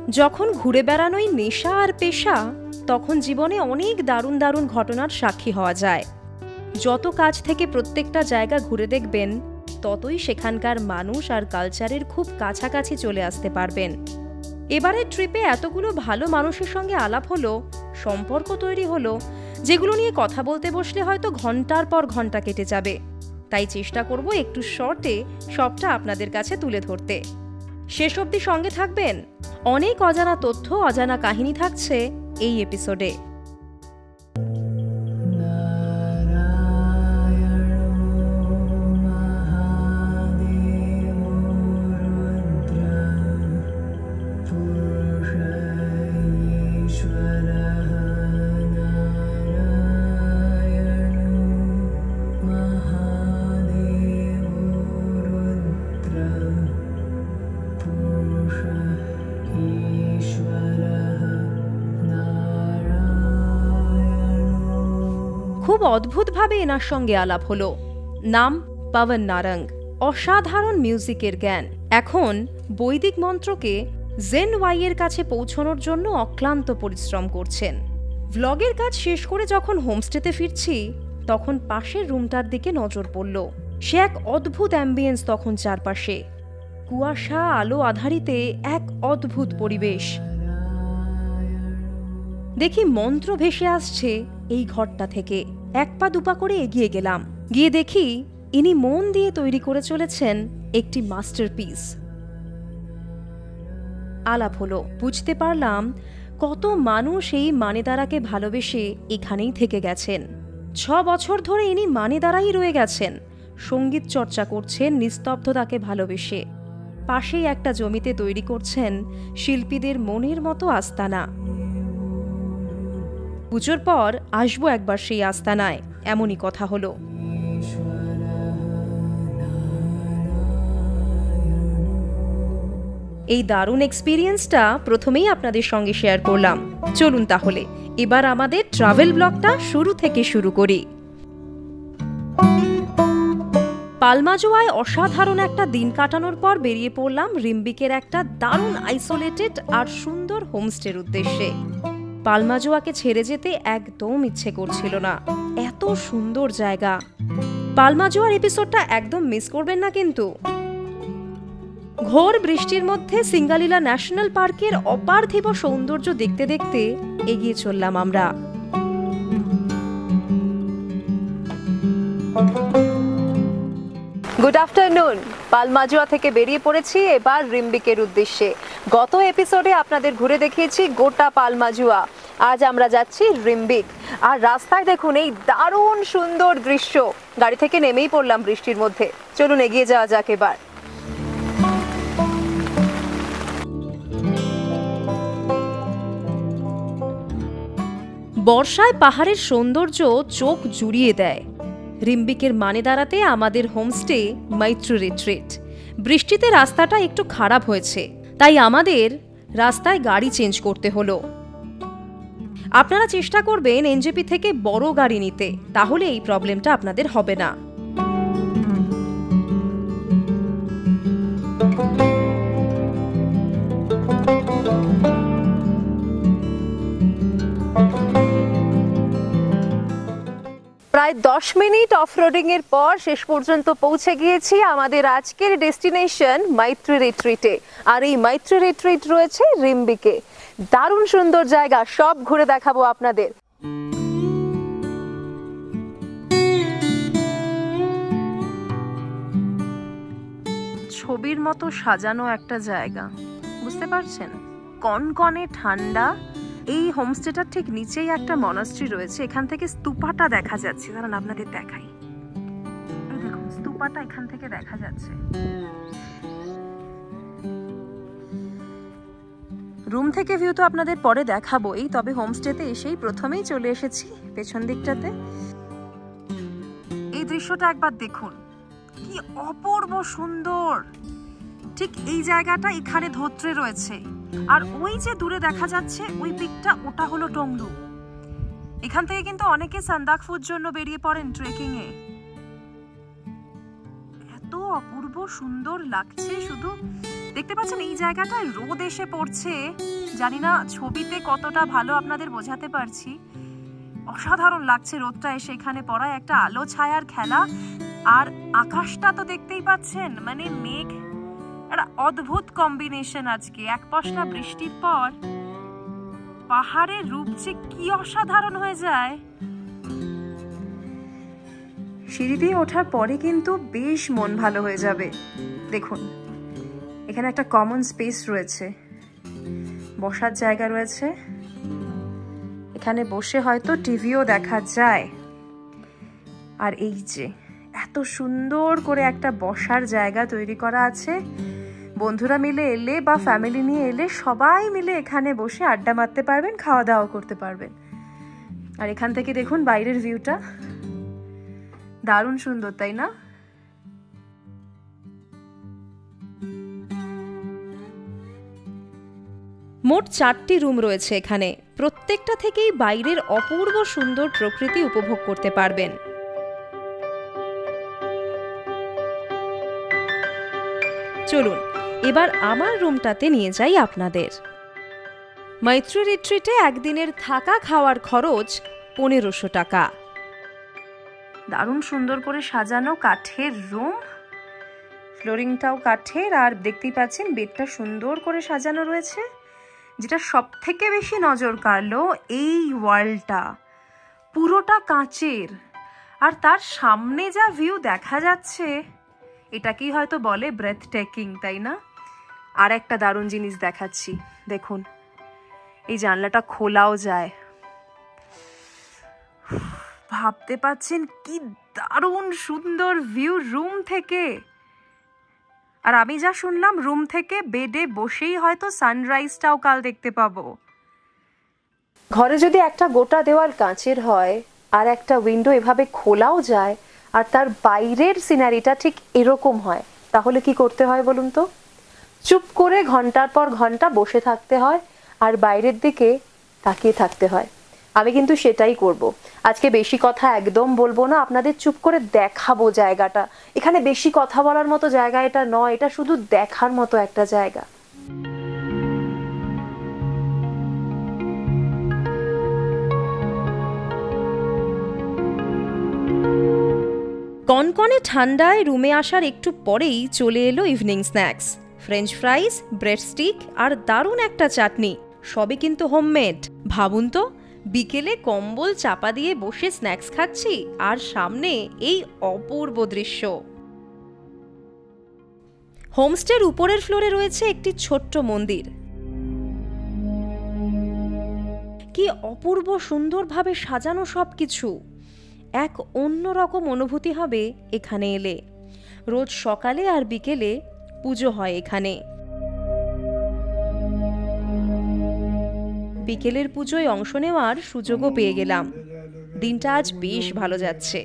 যখন ঘুরে বেড়ানোই নেশা আর পেশা, তখন জীবনে অনেক দারুণ দারুণ ঘটনার সাক্ষী হওয়া যায়। যত কাছ থেকে প্রত্যেকটা জায়গা ঘুরে দেখবেন, ততই সেখানকার মানুষ আর কালচারের খুব কাছাকাছি চলে আসতে পারবেন। এবারের ট্রিপে এতগুলো ভালো মানুষের সঙ্গে আলাপ হলো, সম্পর্ক তৈরি হলো, যেগুলো নিয়ে কথা বলতে বসলে হয়তো ঘন্টার পর ঘন্টা কেটে যাবে। তাই চেষ্টা করব একটু শর্টে সবটা আপনাদের কাছে তুলে ধরতে। শেষ অবধি সঙ্গে থাকবেন, অনেক অজানা তথ্য, অজানা কাহিনী থাকছে এই এপিসোডে। খুব অদ্ভুতভাবে এনার সঙ্গে আলাপ হলো। নাম পবন নারঙ্গ, অসাধারণ মিউজিকের জ্ঞান। এখন বৈদিক মন্ত্রকে জেন ওয়াইয়ের কাছে পৌঁছানোর জন্য অক্লান্ত পরিশ্রম করছেন। ভ্লগের কাজ শেষ করে যখন হোমস্টেতে ফিরছি, তখন পাশের রুমটার দিকে নজর পড়ল। সে এক অদ্ভুত অ্যাম্বিয়েন্স তখন চারপাশে, কুয়াশা আলো আধারিতে এক অদ্ভুত পরিবেশ। দেখি মন্ত্র ভেসে আসছে এই ঘরটা থেকে। এক পা দুপা করে এগিয়ে গেলাম, গিয়ে দেখি ইনি মন দিয়ে তৈরি করে চলেছেন একটি মাস্টারপিস। আলাপ হলো, বুঝতে পারলাম কত মানুষ এই মানেদারাকে ভালোবেসে এখানেই থেকে গেছেন। 6 বছর ধরে ইনি মানেদারাই রয়ে গেছেন, সঙ্গীত চর্চা করছেন নিস্তব্ধতাকে ভালোবেসে। পাশেই একটা জমিতে তৈরি করছেন শিল্পীদের মনের মতো আস্তানা। পুজোর পর আসবো একবার সেই আস্তানায়, এমনই কথা হলো। এই দারুণ এক্সপিরিয়েন্সটা প্রথমেই আপনাদের সঙ্গে শেয়ার করলাম। চলুন তাহলে এবার আমাদের ট্রাভেল ব্লগটা শুরু থেকে শুরু করি। পালমাজোয়ায় অসাধারণ একটা দিন কাটানোর পর বেরিয়ে পড়লাম রিম্বিকের একটা দারুণ আইসোলেটেড আর সুন্দর হোমস্টের উদ্দেশ্যে। পালমাজোয়াকে ছেড়ে যেতে একদম ইচ্ছে করছিল না, এত সুন্দর জায়গা। পালমাজোয়ার এপিসোডটা একদম মিস করবেন না কিন্তু। ঘোর বৃষ্টির মধ্যে সিঙ্গালিলা ন্যাশনাল পার্কের অপার্থিব সৌন্দর্য দেখতে দেখতে এগিয়ে চললাম আমরা। Good afternoon. পালমাজোয়া থেকে বেরিয়ে পড়েছি এবার রিম্বিকের উদ্দেশ্যে। গত এপিসোডে আপনাদের ঘুরে দেখিয়েছি গোটা পালমাজোয়া, আজ আমরা যাচ্ছি রিম্বিক। আর রাস্তায় দেখুন এই দারুণ সুন্দর দৃশ্য। গাড়ি থেকে নেমেই পড়লাম বৃষ্টির মধ্যে। চলুন এগিয়ে যাওয়া যাক এবার। বর্ষায় পাহাড়ের সৌন্দর্য চোখ জুড়িয়ে দেয়। রিম্বিকের মানেদারাতে আমাদের হোমস্টে মৈত্র রিট্রিট। বৃষ্টিতে রাস্তাটা একটু খারাপ হয়েছে, তাই আমাদের রাস্তায় গাড়ি চেঞ্জ করতে হলো। আপনারা চেষ্টা করবেন এনজেপি থেকে বড় গাড়ি নিতে, তাহলে এই প্রবলেমটা আপনাদের হবে না। প্রায় 10 মিনিট অফরোডিং এর পর শেষ পর্যন্ত পৌঁছে গিয়েছি আমাদের আজকের ডেস্টিনেশন মৈত্র রিট্রিটে। আর এই মৈত্র রিট্রিট রয়েছে রিম্বিকে। দারুণ সুন্দর জায়গা, সব ঘুরে দেখাবো আপনাদের। ছবির মতো সাজানো একটা জায়গা, বুঝতে পারছেন? কনকনে ঠান্ডা। এই হোমস্টেটার ঠিক নিচেই একটা মনাস্ট্রি রয়েছে, এখান থেকে স্তূপাটা দেখা যাচ্ছে। কারণ আপনাদের দেখাই, এই দেখুন স্তূপাটা এখান থেকে দেখা যাচ্ছে। রুম থেকে ভিউ তো আপনাদের পরে দেখাবোই, তবে হোমস্টেতে এসেই প্রথমেই চলে এসেছি পেছন দিকটাতে। এই দৃশ্যটা একবার দেখুন, কি অপূর্ব সুন্দর। ঠিক এই জায়গাটা এখানে ধত্রে রয়েছে, আর ওই যে দূরে দেখা যাচ্ছে ওই পিকটা, ওটা হলো টংলু। এখান থেকে কিন্তু অনেকে সান্দাকফুর জন্য বেরিয়ে পড়েন ট্রেকিং এ। এত অপূর্ব সুন্দর লাগছে, শুধু দেখতে পাচ্ছেন এই জায়গাটায় রোদ এসে পড়ছে, জানি না ছবিতে কতটা ভালো আপনাদের বোঝাতে পারছি, অসাধারণ লাগছে রোদটা এসে এখানে পড়ায়, একটা আলো ছায়ার খেলা। আর আকাশটা তো দেখতেই পাচ্ছেন, মানে মেঘ, একটা অদ্ভুত কম্বিনেশন আজকে। এক পশলা বৃষ্টির পর পাহাড়ের রূপ যে কি অসাধারণ হয়ে যায়। সিঁড়ি দিয়ে ওঠার পরে কিন্তু বেশ মন ভালো হয়ে যাবে। দেখুন এখানে একটা কমন স্পেস রয়েছে, বসার জায়গা রয়েছে, এখানে বসে হয়তো টিভিও দেখা যায়। আর এই যে এত সুন্দর করে একটা বসার জায়গা তৈরি করা আছে, বন্ধুরা মিলে এলে বা ফ্যামিলি নিয়ে এলে সবাই মিলে এখানে বসে আড্ডা মারতে পারবেন, খাওয়া দাওয়া করতে পারবেন। আর এখান থেকে দেখুন বাইরের ভিউটা দারুণ সুন্দর, তাই না? মোট 4টি রুম রয়েছে এখানে, প্রত্যেকটা থেকেই বাইরের অপূর্ব সুন্দর প্রকৃতি উপভোগ করতে পারবেন। চলুন এবার আমার রুমটাতে নিয়ে যাই আপনাদের। মৈত্রী রিট্রিটে একদিনের থাকা খাওয়ার খরচ 1500 টাকা। দারুণ সুন্দর করে সাজানো কাঠের রুম, ফ্লোরিংটাও কাঠের, আর দেখতেই পাচ্ছেন বেডটা সুন্দর করে সাজানো রয়েছে। যেটা সব থেকে বেশি নজর কাড়লো, এই ওয়ালটা পুরোটা কাঁচের, আর তার সামনে যা ভিউ দেখা যাচ্ছে এটাকেই হয়তো বলে ব্রেথ টেকিং, তাই না? আর একটা দারুণ জিনিস দেখাচ্ছি, দেখুন এই জানলাটা খোলাও যায়। ভাবতে পাচ্ছেন কি দারুণ সুন্দর ভিউ রুম থেকে। আর আমি যা শুনলাম রুম থেকে বেডে বসেই হয়তো সানরাইজটাও কাল দেখতে পাবো। ঘরে যদি একটা গোটা দেওয়াল কাঁচের হয় আর একটা উইন্ডো এভাবে খোলাও যায়, আর তার বাইরের সিনারিটা ঠিক এরকম হয়, তাহলে কি করতে হয় বলুন তো? চুপ করে ঘন্টার পর ঘন্টা বসে থাকতে হয় আর বাইরের দিকে তাকিয়ে থাকতে হয়। আমি কিন্তু সেটাই করব। আজকে বেশি কথা একদম বলবো না, আপনাদের চুপ করে দেখাবো জায়গাটা। এখানে বেশি কথা বলার মতো জায়গা এটা নয়, এটা শুধু দেখার মতো একটা জায়গা। কনকনে ঠান্ডায় রুমে আসার একটু পরেই চলে এলো evening snacks, French fries, bread stick আর দারুণ একটা চাটনি, সবই কিন্তু হোমমেড। ভাবুন তো, বিকেলে কম্বল চাপা দিয়ে বসে স্ন্যাক্স খাচ্ছি আর সামনে এই অপূর্ব দৃশ্য। হোমস্টের উপরের ফ্লোরে রয়েছে একটি ছোট্ট মন্দির। কি অপূর্ব সুন্দরভাবে সাজানো সবকিছু, এক অন্যরকম অনুভূতি হবে এখানে এলে। রোজ সকালে আর বিকেলে পুজো হয় এখানে। বিকেলের পুজোয় অংশ নেওয়ার সুযোগও পেয়ে গেলাম। দিনটা আজ বেশ ভালো যাচ্ছে।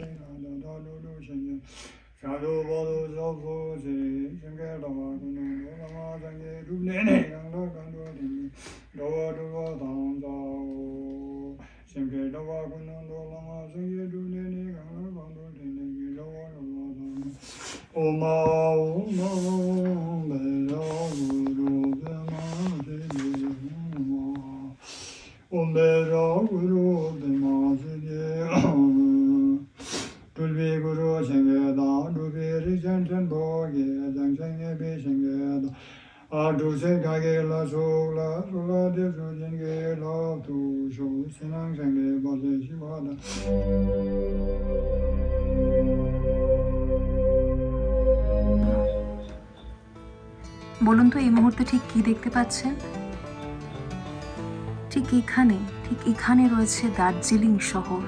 বলুন তো এই মুহূর্তে ঠিক কি দেখতে পাচ্ছেন? ঠিক এখানে রয়েছে দার্জিলিং শহর।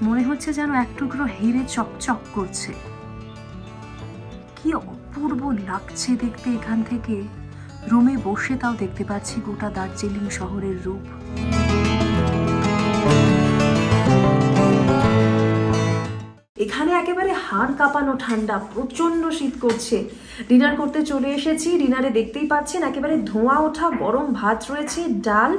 মনে হচ্ছে যেন এক টুকরো হিরে চকচক করছে। কি অপূর্ব লাগছে দেখতে এখান থেকে। রুমে বসে তাও দেখতে পাচ্ছি গোটা দার্জিলিং শহরের রূপ। এখানে একেবারে হাড় কাঁপানো ঠান্ডা, প্রচন্ড শীত করছে। ডিনার করতে চলে এসেছি। ডিনারে দেখতেই পাচ্ছেন একেবারে ধোঁয়া ওঠা গরম ভাত রয়েছে, ডাল,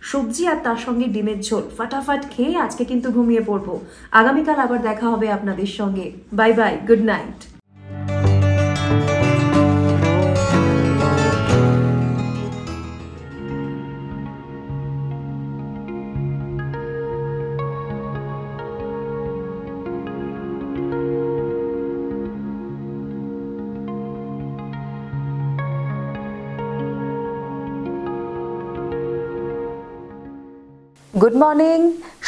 সবজি আর তার সঙ্গে ডিমের ঝোল। ফাটাফাট খেয়ে আজকে কিন্তু ঘুমিয়ে পড়বো। আগামীকাল আবার দেখা হবে আপনাদের সঙ্গে। Bye bye, good night. Good morning.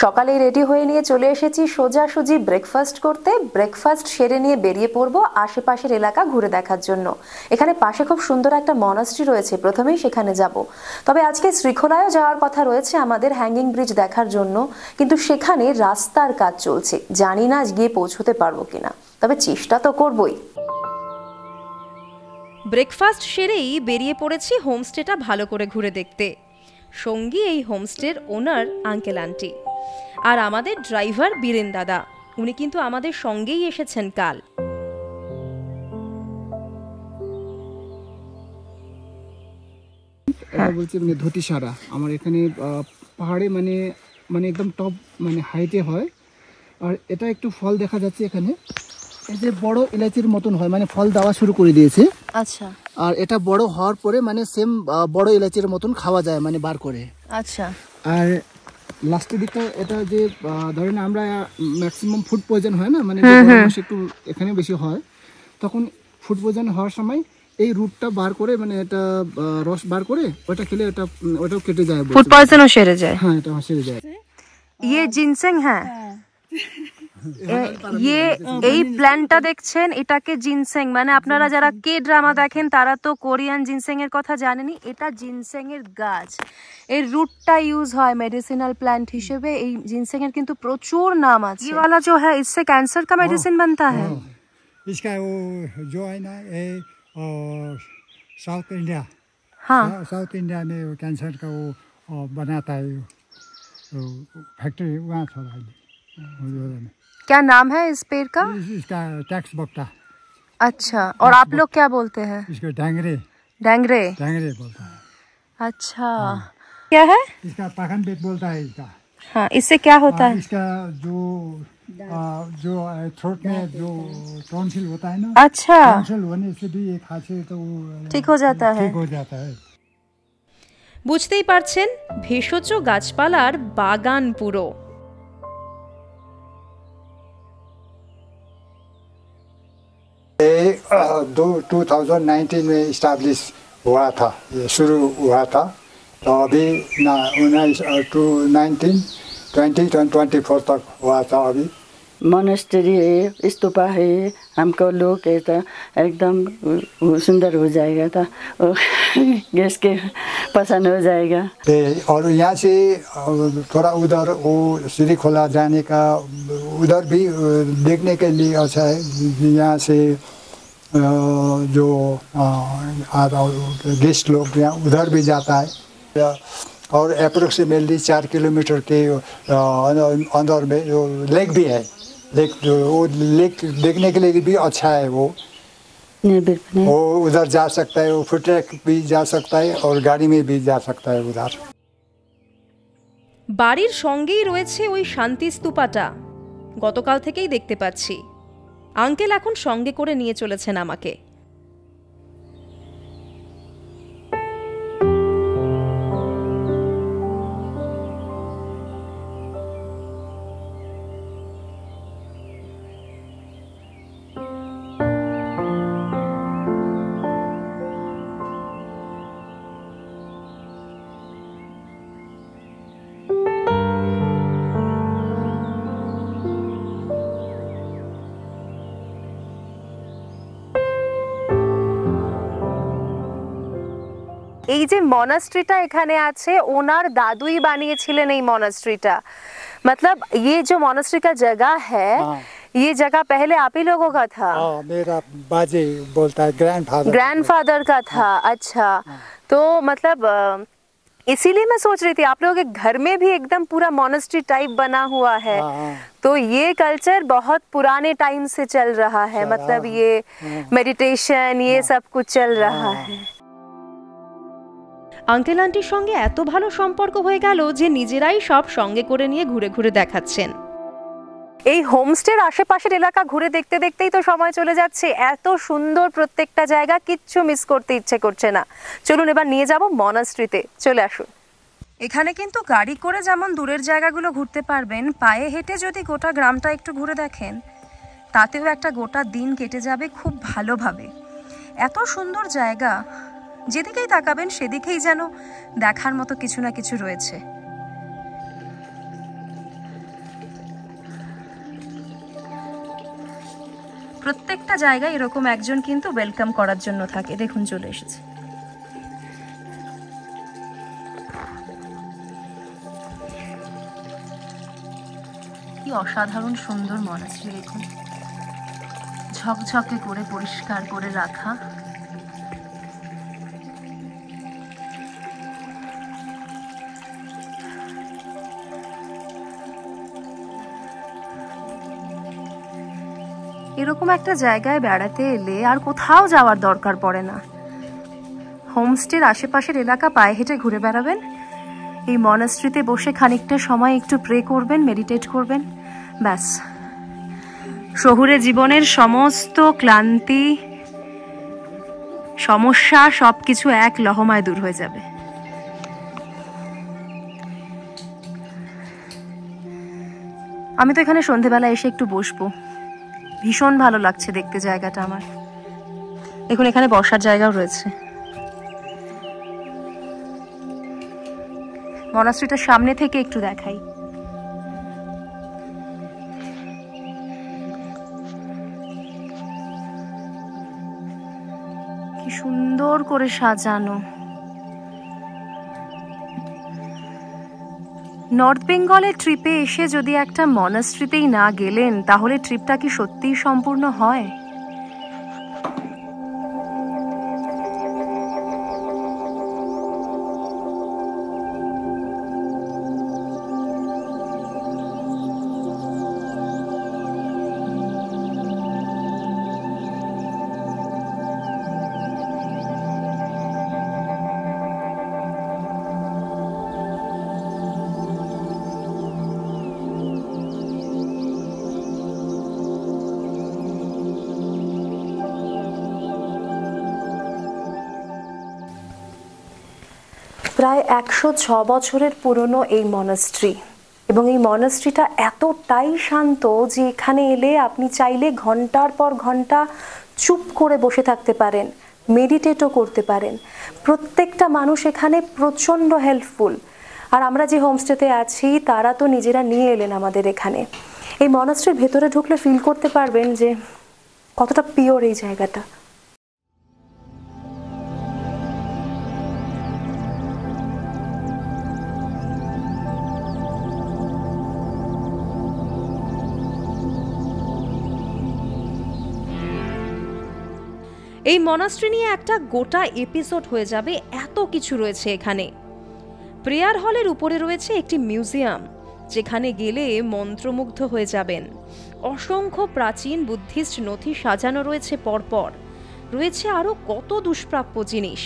সকালেই রেডি হয়ে নিয়ে চলে এসেছি সোজাসুজি ব্রেকফাস্ট করতে। ব্রেকফাস্ট সেরে নিয়ে বেরিয়ে পড়বো আশেপাশের এলাকা ঘুরে দেখার জন্য। এখানে পাশে খুব সুন্দর একটা মনাস্ট্রি রয়েছে, প্রথমেই সেখানে যাব। তবে আজকে শ্রীখোলায়ও যাওয়ার কথা রয়েছে আমাদের, হ্যাঙ্গিং ব্রিজ দেখার জন্য, কিন্তু সেখানে রাস্তার কাজ চলছে, জানি না গিয়ে পৌঁছতে পারবো কিনা, তবে চেষ্টা তো করবই। ব্রেকফাস্ট সেরেই বেরিয়ে পড়েছি হোমস্টেটা ভালো করে ঘুরে দেখতে। সঙ্গী এই হোমস্টের ওনার আঙ্কেল আন্টি, আর আমাদের ড্রাইভার বীরেন দাদা, উনি কিন্তু আমাদের সঙ্গেই এসেছেন কাল। বলছি মানে ধুতিসারা আমার এখানে পাহাড়ে মানে একদম টপ মানে হাইটে হয়। আর এটা একটু ফল দেখা যাচ্ছে এখানে, এই যে বড় ইলাচির মতন হয়, মানে ফল দেওয়া শুরু করে দিয়েছে। আচ্ছা। আর এটা বড় হওয়ার পরে মানে সেম বড় ইলাচির মতন খাওয়া যায়, মানে বার করে। আচ্ছা। আর লাস্টের দিকটা এটা যে ধরেন আমরা ম্যাক্সিমাম ফুড পয়জন হয় না, মানে একটু এখানে বেশি হয়, তখন ফুড পয়জন হওয়ার সময় এই রুটটা বার করে, মানে এটা রস বার করে ওটা খেলে ওটাও কেটে যায়, ফুড পয়জনও সেরে যায়। হ্যাঁ, এটা সেরে যায়। ये जिनसेंग है, ये এই প্ল্যান্টটা দেখছেন, এটাকে জিনসেং, মানে আপনারা যারা কে ড্রামা দেখেন তারা তো কোরিয়ান জিনসেং এর কথা জানেনই। এটা জিনসেং এর গাছ, এর রুটটা ইউজ হয় মেডিসিনাল প্ল্যান্ট হিসেবে। এই জিনসেং এর কিন্তু প্রচুর নাম আছে। ये वाला जो है इससे कैंसर का मेडिसिन बनता है। इसका वो जो है ना ये साउथ इंडिया, हाँ, साउथ इंडिया में वो कैंसर का वो बनाता है, फैक्ट्री वहाँ थोड़ा क्या नाम है इस पेड़ का? इसका टैक्स बक्टा। अच्छा, और आप लोग क्या बोलते हैं? इसको डैंगरे डैंगरे। डैंगरे बोलता है। अच्छा, क्या है इसका पाखन पेट बोलता है इसका। हाँ, इससे क्या होता है? इसका जो थ्रोट में जो टॉन्सिल होता है ना, अच्छा, टॉन्सिल होने से भी ये खांसी तो ठीक हो जाता है। ठीक हो जाता है। বুঝতেই পারছেন, ভেষজ গাছপালার বাগান পুরো। ये 2019 में इस्टेब्लिश हुआ था, ये शुरू हुआ था। तो अभी 1924 तक हुआ था। अभी मोनेस्ट्री है, स्तूपा है, हमको लोग कहता एकदम सुंदर हो जाएगा था, गैस के पसंद हो जाएगा। और यहाँ से थोड़ा उधर वो श्रीखोला जाने का उधर भी देखने के लिए अच्छा है। यहाँ से जो गेस्ट लोग यहाँ उधर भी जाता है। और अप्रोक्सीमेटली 4 किलोमीटर के अंदर में जो लेक भी है, लेक वो लेक देखने के लिए भी अच्छा है। वो उधर जा सकता है, वो फुट ट्रैक भी जा सकता है और गाड़ी में भी जा सकता है उधर। বাড়ির সঙ্গেই রয়েছে ওই শান্তি স্তূপাটা, গতকাল থেকেই দেখতে পাচ্ছি। আঙ্কেল এখন সঙ্গে করে নিয়ে চলেছেন আমাকে। এই যে মনাস্ট্রিটা এখানে আছে, ওনার দাদুই বানিয়েছিলেন এই মনাস্ট্রিটা। मतलब ये जो मॉनेस्ट्री का जगह है, ये जगह पहले आप ही लोगों का था? मेरा बाजी बोलता है ग्रैंडफादर का था। अच्छा, तो मतलब इसीलिए मैं सोच रही थी आप लोगों के घर में भी एकदम पूरा मॉनेस्ट्री टाइप बना हुआ है। तो ये कल्चर बहुत पुराने टाइम से चल रहा है, मतलब ये मेडिटेशन ये सब कुछ चल रहा है। আঙ্কেল আন্টির সঙ্গে এত ভালো সম্পর্ক হয়ে গেল যে নিজেরাই সব সঙ্গে করে নিয়ে ঘুরে ঘুরে দেখাচ্ছেন। এই হোমস্টের আশেপাশের এলাকা ঘুরে দেখতে দেখতেই তো সময় চলে যাচ্ছে। এত সুন্দর প্রত্যেকটা জায়গা, কিচ্ছু মিস করতে ইচ্ছে করছে না। চলুন এবার নিয়ে যাব মনাস্ট্রিতে, চলে আসুন। এখানে কিন্তু গাড়ি করে যেমন দূরের জায়গাগুলো ঘুরতে পারবেন, পায়ে হেঁটে যদি গোটা গ্রামটা একটু ঘুরে দেখেন তাতেও একটা গোটা দিন কেটে যাবে খুব ভালোভাবে। এত সুন্দর জায়গা, যেদিকেই তাকাবেন সেদিকেই যেন দেখার মতো কিছু না কিছু রয়েছে। প্রত্যেকটা জায়গায় এরকম একজন কিন্তু ওয়েলকাম করার জন্য থাকে। দেখুন চলে এসেছে। কি অসাধারণ সুন্দর মনাস্ট্রি, দেখুন ঝকঝকে করে পরিষ্কার করে রাখা। এরকম একটা জায়গায় বেড়াতে এলে আর কোথাও যাওয়ার দরকার পড়ে না। হোমস্টের আশেপাশের এলাকা পায়ে হেঁটে ঘুরে বেড়াবেন, এই মনাস্ট্রিতে বসে খানিকটা সময় একটু প্রে করবেন, মেডিটেট করবেন, ব্যাস শহুরে জীবনের সমস্ত ক্লান্তি, সমস্যা সবকিছু এক লহমায় দূর হয়ে যাবে। আমি তো এখানে সন্ধেবেলা এসে একটু বসবো, ভীষণ ভালো লাগছে দেখতে জায়গাটা আমার। দেখুন এখানে বসার জায়গাও রয়েছে। মনাস্ট্রিটার সামনে থেকে একটু দেখাই। কি সুন্দর করে সাজানো। নর্থ বেঙ্গলের ট্রিপে এসে যদি একটা মনাস্ট্রিতেই না গেলেন তাহলে ট্রিপটা কি সত্যিই সম্পূর্ণ হয়? প্রায় 106 বছরের পুরনো এই মনাস্ট্রি, এবং এই মনাস্ট্রিটা এতটাই শান্ত যে এখানে এলে আপনি চাইলে ঘন্টার পর ঘন্টা চুপ করে বসে থাকতে পারেন, মেডিটেটও করতে পারেন। প্রত্যেকটা মানুষ এখানে প্রচণ্ড হেল্পফুল। আর আমরা যে হোমস্টেতে আছি তারা তো নিজেরা নিয়ে এলেন আমাদের এখানে। এই মনাস্ট্রির ভেতরে ঢুকলে ফিল করতে পারবেন যে কতটা পিওর এই জায়গাটা। এই মনাস্ট্রি নিয়ে একটা গোটা এপিসোড হয়ে যাবে, এত কিছু রয়েছে এখানে। প্রেয়ার হলের উপরে রয়েছে একটি মিউজিয়াম, যেখানে গেলে মন্ত্রমুগ্ধ হয়ে যাবেন। অসংখ্য প্রাচীন বুদ্ধিস্ট নথি সাজানো রয়েছে পরপর। রয়েছে আরও কত দুষ্প্রাপ্য জিনিস।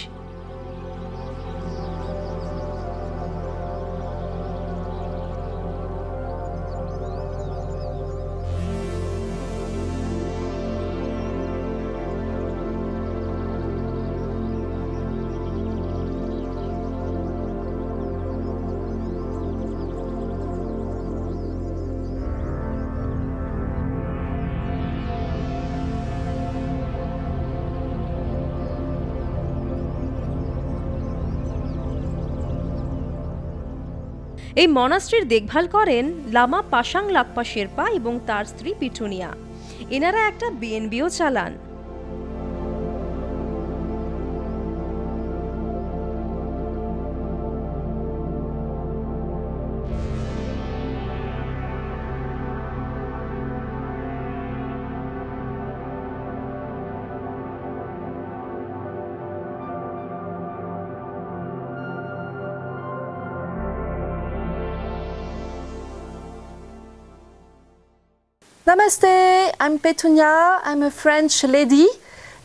এই মনাস্ট্রির দেখভাল করেন লামা পাশাং লাকপা শেরপা এবং তার স্ত্রী পিটুনিয়া। এনারা একটা বিএনবিও চালান। Namaste, I'm Petunia. I'm a French lady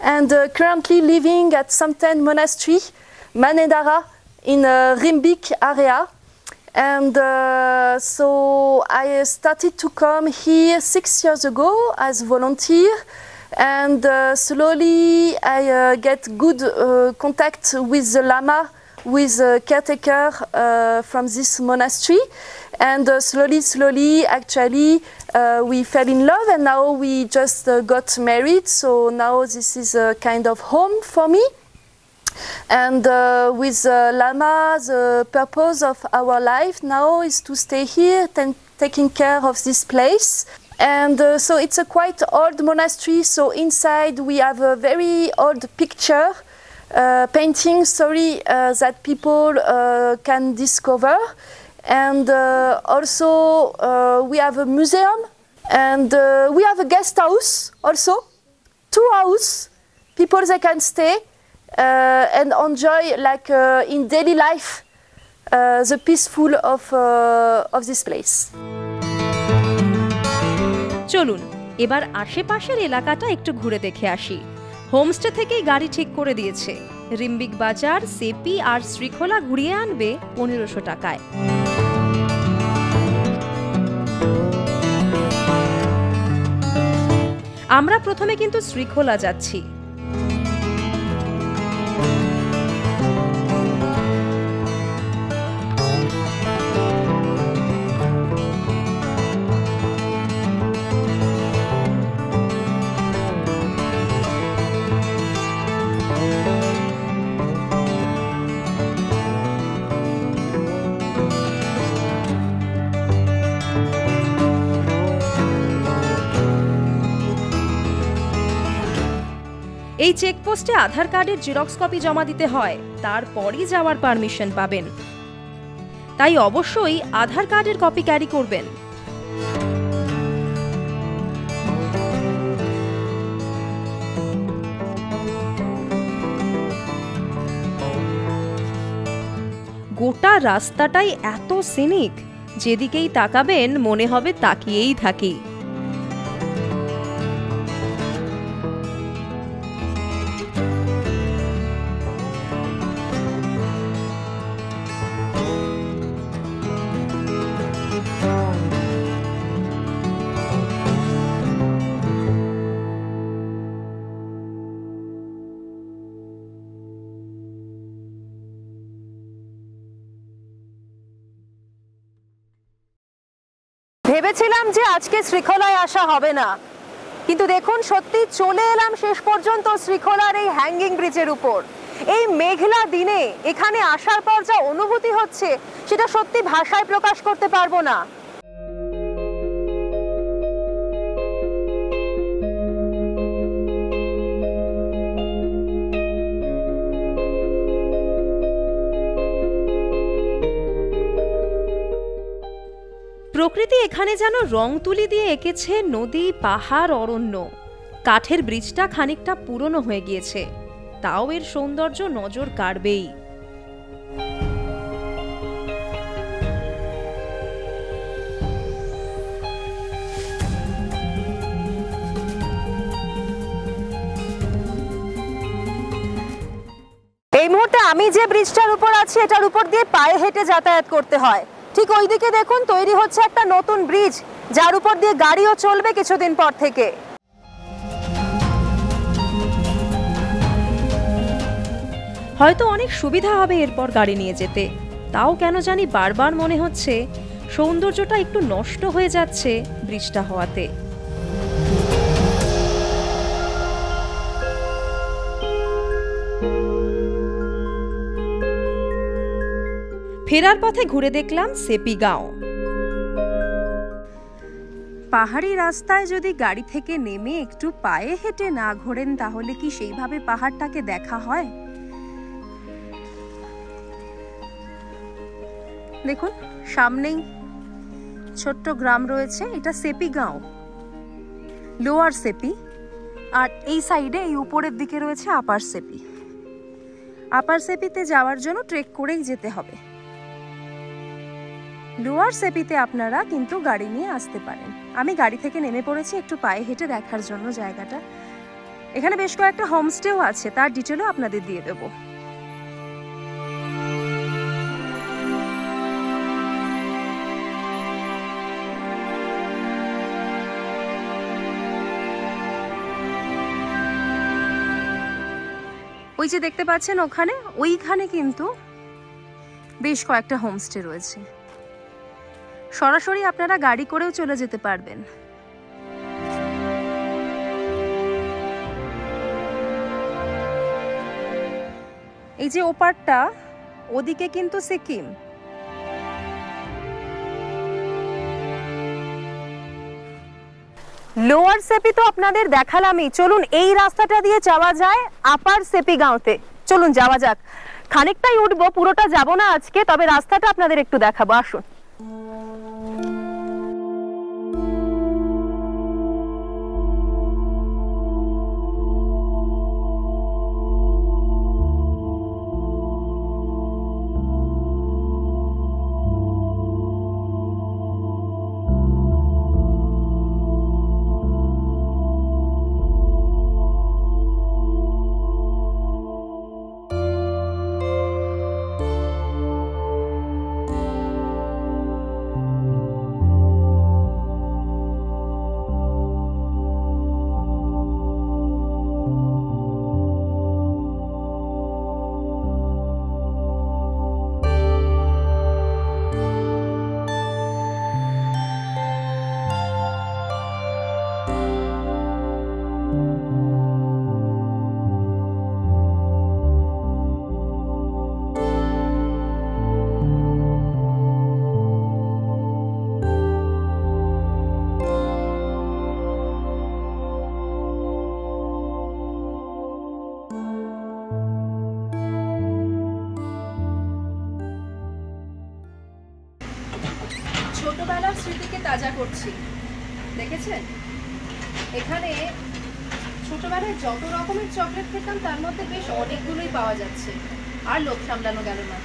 and currently living at Samten Monastery, Manedara, in Rimbik area. And so I started to come here 6 years ago as volunteer, and slowly I get good contact with the Lama, with the caretaker from this monastery. And slowly, actually, we fell in love, and now we just got married. So now this is a kind of home for me. And with Lama, the purpose of our life now is to stay here, taking care of this place. And so it's a quite old monastery. So inside we have a very old picture, painting, that people can discover. And also we have a museum, and we have a guest house also, 2 houses. People they can stay and enjoy like in daily life the peaceful of this place. চলুন এবার আশেপাশের এলাকাটা একটু ঘুরে দেখে আসি। Homestay থেকেই গাড়ি ঠিক করে দিয়েছে। রিম্বিক বাজার, সেপি আর শ্রীখোলা ঘুরিয়ে আনবে 1500 টাকায়। আমরা প্রথমে কিন্তু শ্রীখোলা যাচ্ছি। এই চেকপোস্টে আধার কার্ডের জেরক্স কপি জমা দিতে হয়, তারপরই যাওয়ার পারমিশন পাবেন। তাই অবশ্যই আধার কার্ডের কপি ক্যারি করবেন। গোটা রাস্তাটাই এত সিনিক, যেদিকেই তাকাবেন মনে হবে তাকিয়েই থাকি। ভেবেছিলাম যে আজকে শ্রীখোলায় আসা হবে না, কিন্তু দেখুন সত্যি চলে এলাম শেষ পর্যন্ত শ্রীখোলার এই হ্যাঙ্গিং ব্রিজের উপর। এই মেঘলা দিনে এখানে আসার পর যা অনুভূতি হচ্ছে সেটা সত্যি ভাষায় প্রকাশ করতে পারবো না। প্রকৃতি এখানে যেন রং তুলি দিয়ে এঁকেছে নদী, পাহাড়, অরণ্য। কাঠের ব্রিজটা খানিকটা পুরনো হয়ে গিয়েছে, তাও এর সৌন্দর্য নজর কাড়বেই। এই মুহূর্তে আমি যে ব্রিজটার উপর আছি এটার উপর দিয়ে পায়ে হেঁটে যাতায়াত করতে হয়। ঠিক ওইদিকে দেখুন তৈরি হচ্ছে একটা নতুন ব্রিজ, যার উপর দিয়ে গাড়িও চলবে কিছুদিন পর থেকে। হয়তো অনেক সুবিধা হবে এরপর গাড়ি নিয়ে যেতে, তাও কেন জানি বারবার মনে হচ্ছে সৌন্দর্যটা একটু নষ্ট হয়ে যাচ্ছে ব্রিজটা হওয়াতে। ফেরার পথে ঘুরে দেখলাম সেপি গাঁও। পাহাড়ি রাস্তায় যদি গাড়ি থেকে নেমে একটু পায়ে হেঁটে না ঘোরেন তাহলে কি সেইভাবে পাহাড়টাকে দেখা হয়? দেখুন সামনেই ছোট্ট গ্রাম রয়েছে, এটা সেপি গাঁও, লোয়ার সেপি। আর এই সাইডে এই উপরের দিকে রয়েছে আপার সেপি। আপার সেপিতে যাওয়ার জন্য ট্রেক করেই যেতে হবে। লোয়ার সেপিতে আপনারা কিন্তু গাড়ি নিয়ে আসতে পারেন। আমি গাড়ি থেকে নেমে পড়েছি একটু পায়ে হেঁটে দেখার জন্য জায়গাটা। এখানে বেশ কয়েকটা হোমস্টেও আছে, তার ডিটেলও আপনাদের দিয়ে দেবো। ওই যে দেখতে পাচ্ছেন ওইখানে কিন্তু বেশ কয়েকটা হোমস্টে রয়েছে। সরাসরি আপনারা গাড়ি করেও চলে যেতে পারবেন। এই যে ওপারটা, ওদিকে কিন্তু সিকিম। লোয়ার সেপি তো আপনাদের দেখালামই, চলুন এই রাস্তাটা দিয়ে যাওয়া যায় আপার সেপি গাঁওতে। চলুন যাওয়া যাক, খানিকটাই উঠবো, পুরোটা যাব না আজকে, তবে রাস্তাটা আপনাদের একটু দেখাবো, আসুন। ছোটবেলার স্মৃতিকে তাজা করছি, দেখেছেন? এখানে ছোটবেলায় যত রকমের চকলেট খেতাম তার মধ্যে বেশ অনেকগুলোই পাওয়া যাচ্ছে, আর লোভ সামলানো গেল না।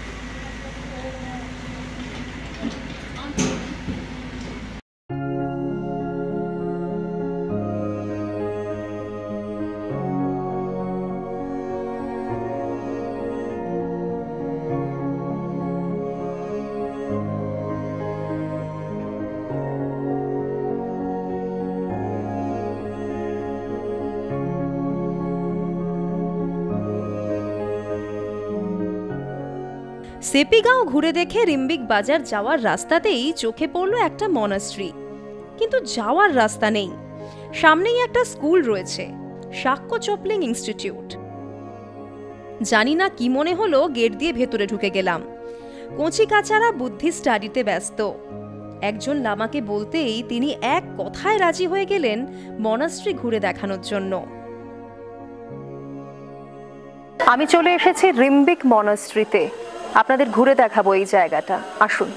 সেপিগাঁও ঘুরে দেখে রিম্বিক বাজার যাওয়ার রাস্তাতেই চোখে পড়ল একটা মনাস্ট্রি, কিন্তু যাওয়ার রাস্তা নেই। সামনেই একটা স্কুল রয়েছে, শাক্য চপলিং ইনস্টিটিউট। জানি না কি মনে হলো, গেট দিয়ে ভেতরে ঢুকে গেলাম। কচি কাচারা বুদ্ধি স্টাডিতে ব্যস্ত। একজন লামাকে বলতেই তিনি এক কথায় রাজি হয়ে গেলেন মনাস্ট্রি ঘুরে দেখানোর জন্য। আমি চলে এসেছি রিম্বিক মনাস্ট্রিতে, আপনাদের ঘুরে দেখাবো এই জায়গাটা, আসুন।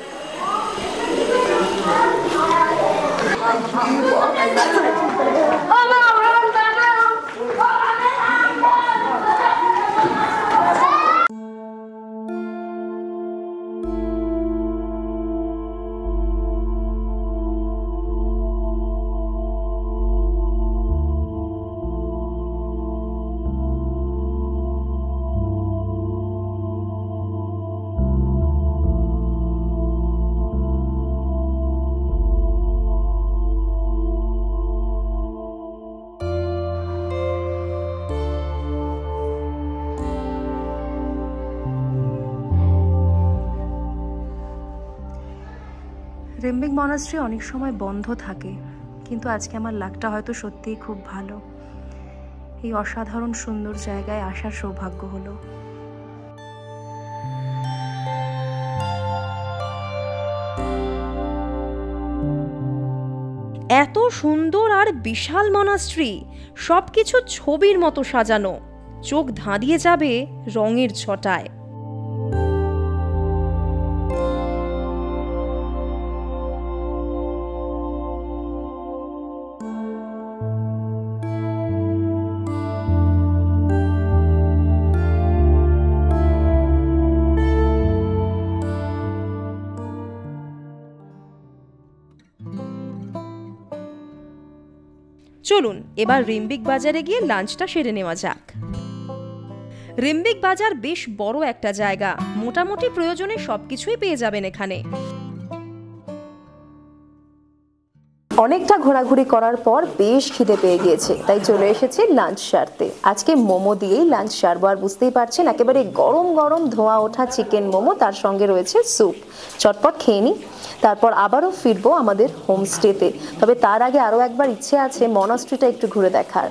রিম্বিক মনাস্ট্রি অনেক সময় বন্ধ থাকে, কিন্তু আজকে আমার লাকটা হয়তো সত্যিই খুব ভালো। এই অসাধারণ সুন্দর জায়গায় আসার সৌভাগ্য হলো। এত সুন্দর আর বিশাল মনাস্ট্রি, সবকিছু ছবির মতো সাজানো, চোখ ধাঁধিয়ে যাবে রঙের ছটায়। চলুন এবার রিম্বিক বাজারে গিয়ে লাঞ্চটা সেরে নেওয়া যাক। রিম্বিক বাজার বেশ বড় একটা জায়গা, মোটামুটি প্রয়োজনে সবকিছুই পেয়ে যাবেন এখানে। অনেকটা ঘোরাঘুরি করার পর বেশ খিদে পেয়ে গিয়েছে, তাই চলে এসেছি লাঞ্চ সারতে। আজকে মোমো দিয়েই লাঞ্চ সারবো, আর বুঝতেই পারছেন একেবারে গরম গরম ধোয়া ওঠা চিকেন মোমো, তার সঙ্গে রয়েছে স্যুপ। চটপট খেয়ে নিই, তারপর আবারও ফিরবো আমাদের হোমস্টেতে। তবে তার আগে আরও একবার ইচ্ছে আছে মনাস্ট্রিটা একটু ঘুরে দেখার।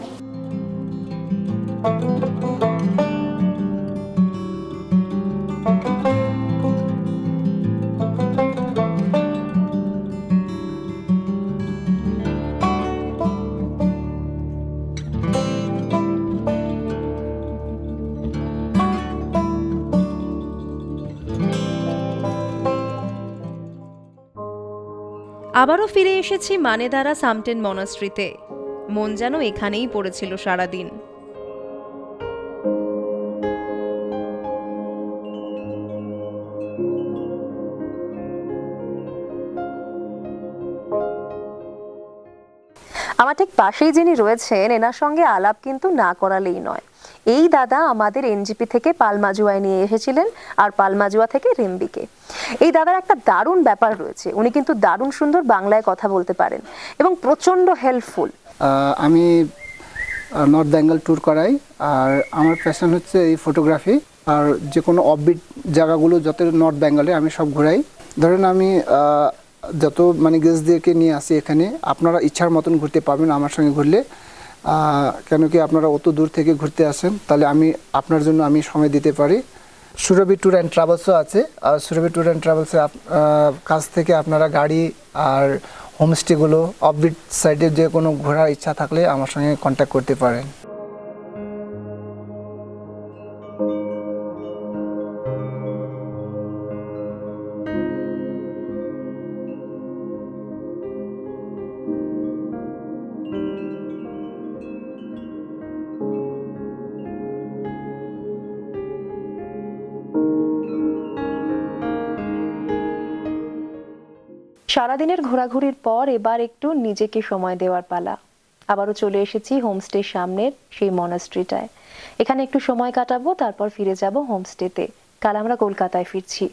আবারও ফিরে এসেছি মানেদারা সামটেন মনাস্ট্রিতে। মন যেন এখানেই পড়েছিল সারাদিন। আমার ঠিক পাশেই যিনি রয়েছেন, এনার সঙ্গে আলাপ কিন্তু না করালেই নয়। এই দাদা আমাদের এনজিপি থেকে পালমাজুয়ায় নিয়ে এসেছিলেন, আর পালমাজুয়া থেকে রিম্বিকে। এই দাদার একটা দারুণ ব্যাপার রয়েছে, উনি কিন্তু দারুণ সুন্দর বাংলায় কথা বলতে পারেন এবং প্রচণ্ড হেল্পফুল। আমি নর্থ বেঙ্গল ট্যুর করাই, আর আমার প্যাশন হচ্ছে এই ফটোগ্রাফি। আর যে কোনো অফবিট জায়গাগুলো যত নর্থ বেঙ্গলে আমি সব ঘোরাই। ধরেন আমি যত মানে গেস্টদেরকে নিয়ে আসি এখানে, আপনারা ইচ্ছার মতন ঘুরতে পারবেন আমার সঙ্গে ঘুরলে। কেন কি আপনারা অত দূর থেকে ঘুরতে আসেন, তাহলে আমি আপনার জন্য আমি সময় দিতে পারি। সুরভি ট্যুর অ্যান্ড ট্রাভেলসও আছে, আর সুরভি ট্যুর অ্যান্ড ট্রাভেলসের কাছ থেকে আপনারা গাড়ি আর হোমস্টেগুলো অফবিট সাইডে যে কোনো ঘোরার ইচ্ছা থাকলে আমার সঙ্গে কন্ট্যাক্ট করতে পারেন। সারাদিনের ঘোরাঘুরির পর এবার একটু নিজেকে সময় দেওয়ার পালা। আবারও চলে এসেছি হোমস্টের সামনের সেই মনাস্ট্রিটায়। এখানে একটু সময় কাটাবো, তারপর ফিরে যাব হোমস্টেতে। কাল আমরা কলকাতায় ফিরছি।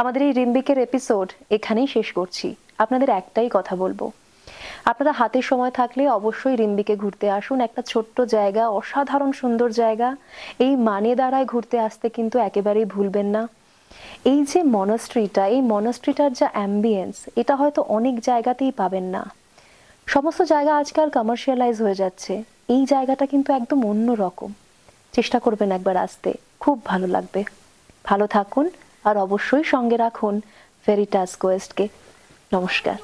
আমাদের এই রিম্বিকের এপিসোড এখানেই শেষ করছি। আপনাদের একটাই কথা বলবো, আপনারা হাতে সময় থাকলে অবশ্যই রিম্বিকে ঘুরতে আসুন। একটা ছোট্ট জায়গা, অসাধারণ সুন্দর জায়গা। এই মানেদারায় ঘুরতে আসতে কিন্তু একেবারেই ভুলবেন না। এই যে মনাস্ট্রিটা, এই মনাস্ট্রিটার যা অ্যাম্বিয়েন্স, এটা হয়তো অনেক জায়গাতেই পাবেন না। সমস্ত জায়গা আজকাল কমার্শিয়ালাইজ হয়ে যাচ্ছে, এই জায়গাটা কিন্তু একদম অন্য রকম। চেষ্টা করবেন একবার আসতে, খুব ভালো লাগবে। ভালো থাকুন, আর অবশ্যই সঙ্গে রাখুন ভেরিটাস কোয়েস্টকে। নমস্কার।